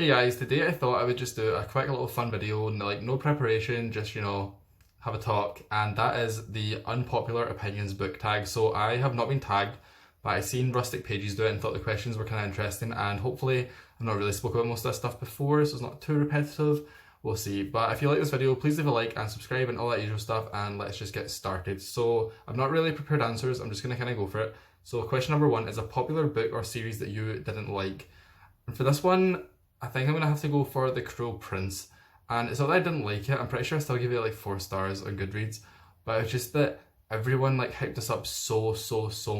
Hey guys, today I thought I would just do a quick little fun video, like no preparation, just have a talk, and that is the unpopular opinions book tag. So I have not been tagged, but I seen Rustic Pages do it and thought the questions were kind of interesting, and hopefully I've not really spoken about most of this stuff before, so it's not too repetitive. We'll see. But if you like this video, please leave a like and subscribe and all that usual stuff, and let's just get started. So I've not really prepared answers, I'm just gonna kind of go for it. So question number one is a popular book or series that you didn't like. And for this one, I think I'm gonna have to go for The Cruel Prince. And it's not that I didn't like it, I'm pretty sure I still give it like 4 stars on Goodreads, but it's just that everyone like hyped this up so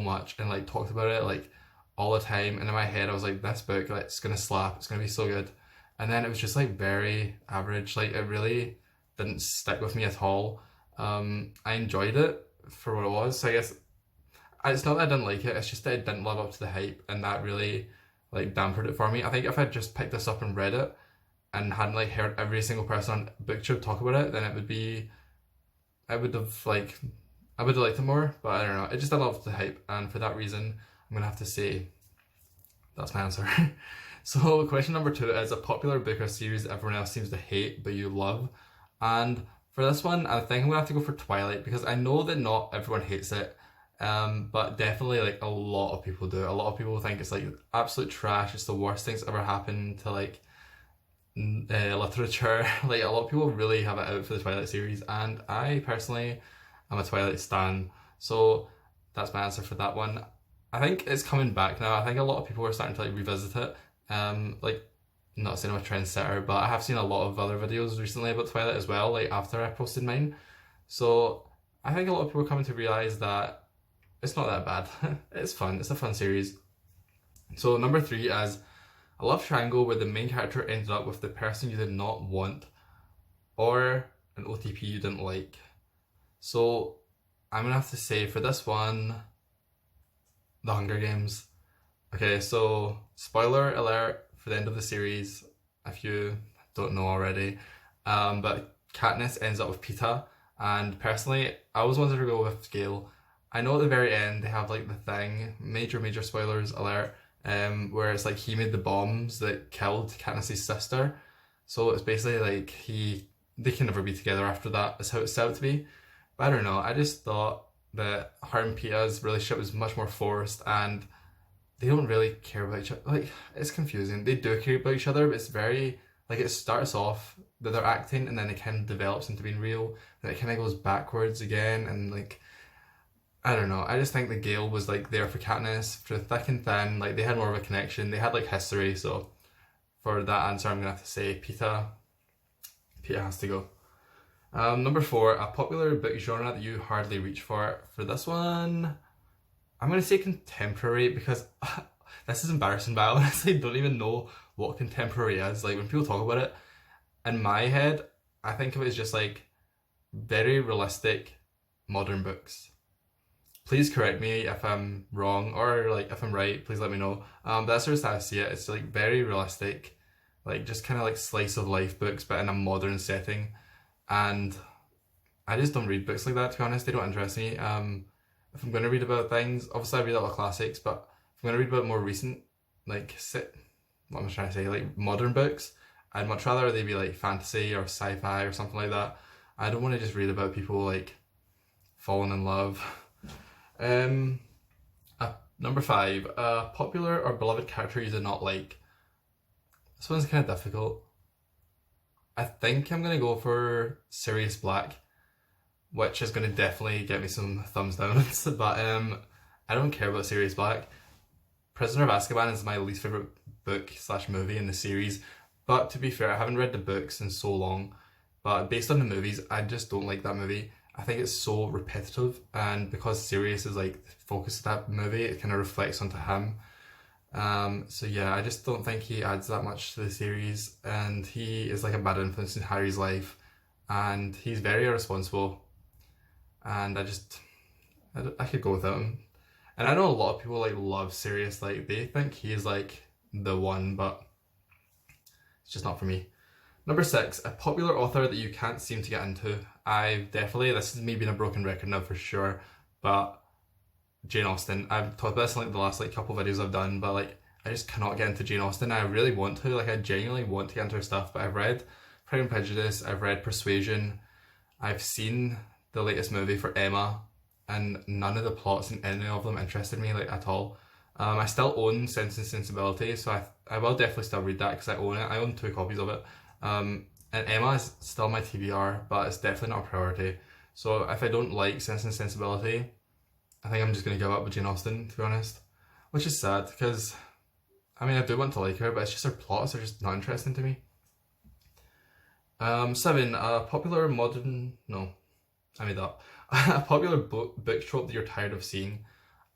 much and like talked about it like all the time, and in my head I was like, this book, like, it's gonna slap, it's gonna be so good. And then it was just like very average, like it really didn't stick with me at all. I enjoyed it for what it was, so I guess it's not that I didn't like it, it's just that it didn't live up to the hype, and that really like dampened it for me. I think if I'd just picked this up and read it and hadn't like heard every single person on BookTube talk about it, then it would be, I would have liked it more, but I don't know, it just didn't live up to the hype, and for that reason I'm gonna have to say that's my answer. So question number two is a popular book or series that everyone else seems to hate but you love. And for this one, I think I'm gonna have to go for Twilight, because I know that not everyone hates it, but definitely like a lot of people do. A lot of people think it's like absolute trash. It's the worst thing's ever happened to like literature. Like a lot of people really have it out for the Twilight series, and I personally am a Twilight stan. So that's my answer for that one. I think it's coming back now. I think a lot of people are starting to like revisit it. Like, not saying I'm a trendsetter, but I have seen a lot of other videos recently about Twilight as well, like after I posted mine. So I think a lot of people are coming to realise that it's not that bad. It's fun, it's a fun series. So number three is a love triangle where the main character ended up with the person you did not want, or an OTP you didn't like. So I'm gonna have to say for this one, The Hunger Games. Okay, so spoiler alert for the end of the series, if you don't know already, but Katniss ends up with Peeta, and personally, I always wanted to go with Gale. I know at the very end they have like the thing, major spoilers alert, where it's like he made the bombs that killed Katniss's sister, so it's basically like they can never be together after that, is how it's set out to be. But I don't know, I just thought that her and Peeta's relationship was much more forced, and they don't really care about each other. Like, it's confusing. They do care about each other, but it's very, like, it starts off that they're acting and then it kind of develops into being real, and it kind of goes backwards again, and like, I don't know. I just think that Gale was like there for Katniss through thick and thin. Like, they had more of a connection. They had like history, so for that answer, I'm gonna have to say Peeta. Peeta has to go. Number four, a popular book genre that you hardly reach for. For this one, I'm gonna say contemporary, because this is embarrassing, but I honestly don't even know what contemporary is. Like, when people talk about it, in my head, I think of it as just like very realistic modern books. Please correct me if I'm wrong, or like if I'm right, please let me know. But that's just how I see it. It's like very realistic, like just kind of like slice of life books, but in a modern setting. And I just don't read books like that, to be honest. They don't interest me. If I'm going to read about things, obviously I read a lot of classics, but if I'm going to read about more recent, like, what am I trying to say, like modern books, I'd much rather they be like fantasy or sci-fi or something like that. I don't want to just read about people like falling in love. Number five, a popular or beloved character you did not like. This one's kind of difficult. I think I'm going to go for Sirius Black, which is going to definitely get me some thumbs down. But I don't care about Sirius Black. Prisoner of Azkaban is my least favourite book slash movie in the series, but to be fair, I haven't read the books in so long, but based on the movies, I just don't like that movie. I think it's so repetitive, and because Sirius is like the focus of that movie, it kind of reflects onto him. So yeah, I just don't think he adds that much to the series, and he is like a bad influence in Harry's life, and he's very irresponsible, and I could go without him. And I know a lot of people like love Sirius, like they think he is like the one, but it's just not for me. Number six, a popular author that you can't seem to get into. This is me being a broken record now for sure, but Jane Austen. I've talked about this in like the last like couple videos I've done, but like I just cannot get into Jane Austen. I really want to, like I genuinely want to get into her stuff, but I've read Pride and Prejudice, I've read Persuasion, I've seen the latest movie for Emma, and none of the plots in any of them interested me like at all. I still own Sense and Sensibility, so I will definitely still read that because I own it. I own 2 copies of it. And Emma is still my TBR, but it's definitely not a priority. So if I don't like Sense and Sensibility, I think I'm just going to give up with Jane Austen, to be honest. Which is sad, because, I mean, I do want to like her, but it's just her plots are just not interesting to me. 7, a popular modern... No, I made that up. A popular book trope that you're tired of seeing.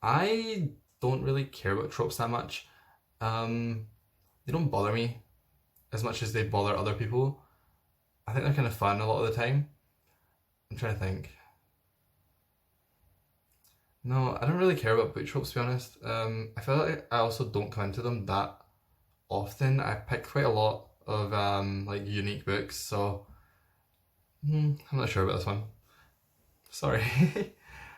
I don't really care about tropes that much. They don't bother me as much as they bother other people. I think they're kind of fun a lot of the time. I'm trying to think. No, I don't really care about book tropes, to be honest. I feel like I also don't come into them that often. I pick quite a lot of like unique books, so I'm not sure about this one. Sorry.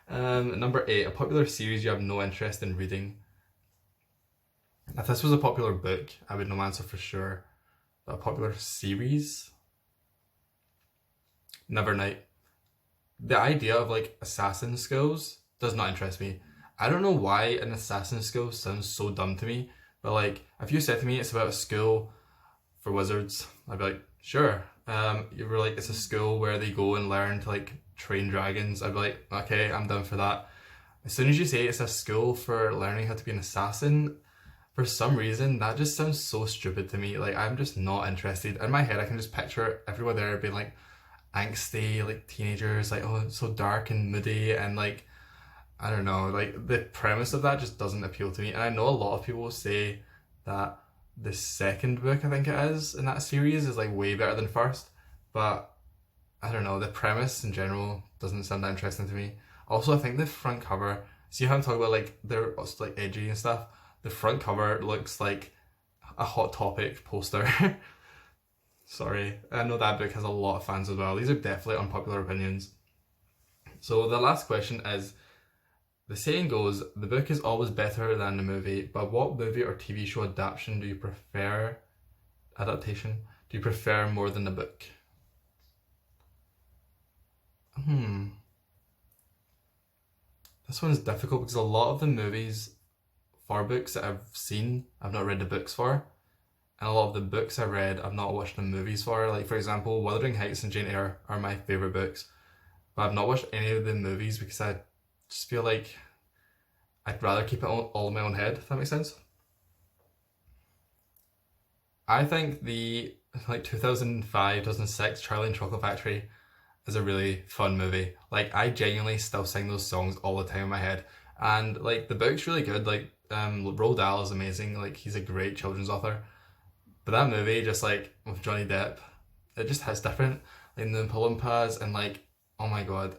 Number 8, a popular series you have no interest in reading. If this was a popular book, I would know my answer for sure. But a popular series? Nevernight. The idea of like assassin skills does not interest me. I don't know why an assassin skill sounds so dumb to me, but like if you said to me it's about a school for wizards, I'd be like, sure. You were like, it's a school where they go and learn to like train dragons. I'd be like, okay, I'm down for that. As soon as you say it's a school for learning how to be an assassin, for some reason that just sounds so stupid to me. Like I'm just not interested. In my head I can just picture everyone there being like angsty, like teenagers, like, oh, it's so dark and moody, and like, I don't know, like the premise of that just doesn't appeal to me. And I know a lot of people say that the second book, I think it is, in that series is like way better than first, but I don't know, the premise in general doesn't sound that interesting to me. Also, I think the front cover, see how I'm talking about like they're also like edgy and stuff, the front cover looks like a Hot Topic poster. Sorry, I know that book has a lot of fans as well. These are definitely unpopular opinions. So the last question is, the saying goes, the book is always better than the movie, but what movie or TV show adaptation do you prefer, adaptation, do you prefer more than the book? This one's difficult because a lot of the movies for books that I've seen, I've not read the books for. And a lot of the books I read, I've not watched the movies for. Like, for example, Wuthering Heights and Jane Eyre are my favourite books. But I've not watched any of the movies because I just feel like I'd rather keep it all in my own head, if that makes sense. I think the like 2005, 2006 Charlie and Chocolate Factory is a really fun movie. Like, I genuinely still sing those songs all the time in my head. And like the book's really good. Like Roald Dahl is amazing. Like, he's a great children's author. But that movie, just like with Johnny Depp, it just hits different. Like the Oompa Loompas and like, oh my god,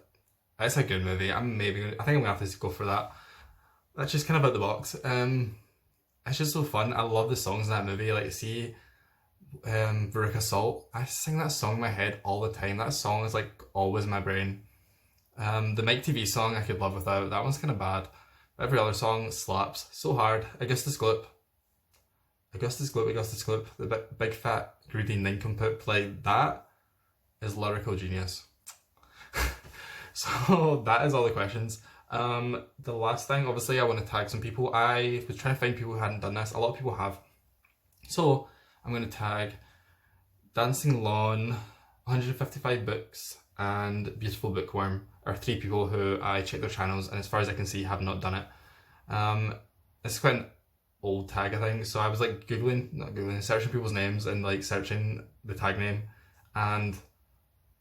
it's a good movie. I think I'm gonna have to go for that. That's just kind of out the box. It's just so fun. I love the songs in that movie. Like, see, Veruca Salt. I sing that song in my head all the time. That song is like always in my brain. The Mike TV song I could live without. That one's kind of bad. Every other song slaps so hard. Augustus Gloop. The big fat greedy nincompoop. Like, that is lyrical genius. So that is all the questions. The last thing, obviously, I want to tag some people. I was trying to find people who hadn't done this. A lot of people have. So I'm going to tag Dancing Lawn, 155 Books, and Beautiful Bookworm are 3 people who I checked their channels, and as far as I can see, have not done it. It's quite an old tag, I think. So I was like searching people's names and like searching the tag name, and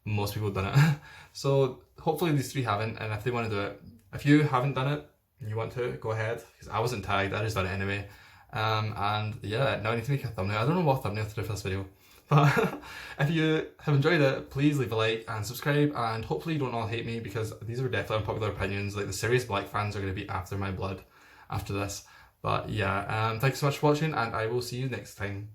most people have done it. So hopefully these 3 haven't, and if they want to do it, if you haven't done it and you want to, go ahead, because I wasn't tagged, I just done it anyway. And yeah, now I need to make a thumbnail. I don't know what thumbnail to do for this video, but if you have enjoyed it, please leave a like and subscribe, and hopefully you don't all hate me, because these are definitely unpopular opinions. Like, the Sirius Black fans are going to be after my blood after this. But yeah, thanks so much for watching, and I will see you next time.